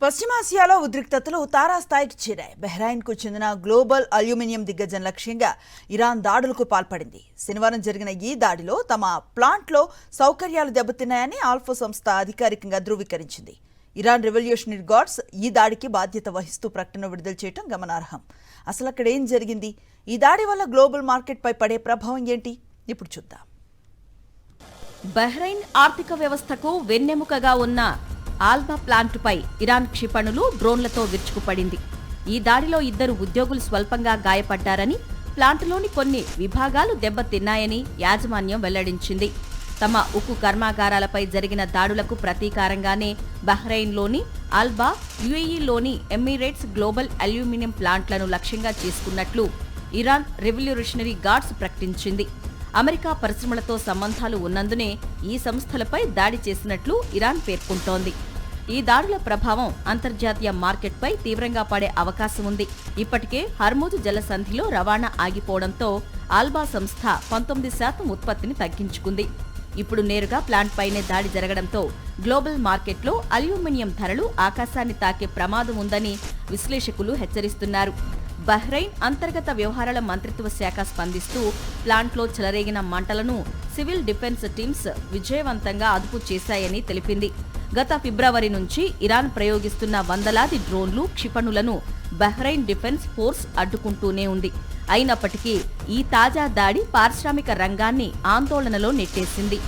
పశ్చిమాసియాలో ఉద్రిక్తతలు తారాస్థాయికి చేరాయి. బహ్రెయిన్కు చెందిన గ్లోబల్ అల్యూమినియం దిగ్గజం లక్ష్యంగా ఇరాన్ దాడులకు పాల్పడింది. శనివారం జరిగిన ఈ దాడిలో తమ ప్లాంట్లో సౌకర్యాలు దెబ్బతిన్నాయని ఆల్ఫా సంస్థ అధికారికంగా ధృవీకరించింది. ఇరాన్ రెవల్యూషనరీ గార్డ్స్ ఈ దాడికి బాధ్యత వహిస్తూ ప్రకటన విడుదల చేయడం గమనార్హం. అసలు అక్కడ ఏం జరిగింది? ఈ దాడి వల్ల గ్లోబల్ మార్కెట్పై పడే ప్రభావం ఏంటి? ఇప్పుడు చూద్దాం. బహ్రెయిన్ ఆర్థిక వ్యవస్థకు వెన్నెముకగా ఉన్న ఆల్బా ప్లాంటుపై ఇరాన్ క్షిపణులు డ్రోన్లతో విరుచుకుపడింది. ఈ దాడిలో 2 ఉద్యోగులు స్వల్పంగా గాయపడ్డారని, ప్లాంటులోని కొన్ని విభాగాలు దెబ్బతిన్నాయని యాజమాన్యం వెల్లడించింది. తమ ఉక్కు కర్మాగారాలపై జరిగిన దాడులకు ప్రతీకారంగానే బహ్రెయిన్లోని ఆల్బా, యుఏఈలోని ఎమిరేట్స్ గ్లోబల్ అల్యూమినియం ప్లాంట్లను లక్ష్యంగా చేసుకున్నట్లు ఇరాన్ రెవల్యూషనరీ గార్డ్స్ ప్రకటించింది. అమెరికా పరిశ్రమలతో సంబంధాలు ఉన్నందునే ఈ సంస్థలపై దాడి చేసినట్లు ఇరాన్ పేర్కొంటోంది. ఈ దాడుల ప్రభావం అంతర్జాతీయ మార్కెట్పై తీవ్రంగా పడే అవకాశం ఉంది. ఇప్పటికే హర్ముజ్ జలసంధిలో రవాణా ఆగిపోవడంతో ఆల్బా సంస్థ 19% ఉత్పత్తిని తగ్గించుకుంది. ఇప్పుడు నేరుగా ప్లాంట్పైనే దాడి జరగడంతో గ్లోబల్ మార్కెట్లో అల్యూమినియం ధరలు ఆకాశాన్ని తాకే ప్రమాదం ఉందని విశ్లేషకులు హెచ్చరిస్తున్నారు. బహ్రెయిన్ అంతర్గత వ్యవహారాల మంత్రిత్వ శాఖ స్పందిస్తూ ప్లాంట్లో చెలరేగిన మంటలను సివిల్ డిఫెన్స్ టీమ్స్ విజయవంతంగా అదుపు చేశాయని తెలిపింది. గత ఫిబ్రవరి నుంచి ఇరాన్ ప్రయోగిస్తున్న వందలాది డ్రోన్లు, క్షిపణులను బహ్రెయిన్ డిఫెన్స్ ఫోర్స్ అడ్డుకుంటూనే ఉంది. అయినప్పటికీ ఈ తాజా దాడి పారిశ్రామిక రంగాన్ని ఆందోళనలో నెట్టేసింది.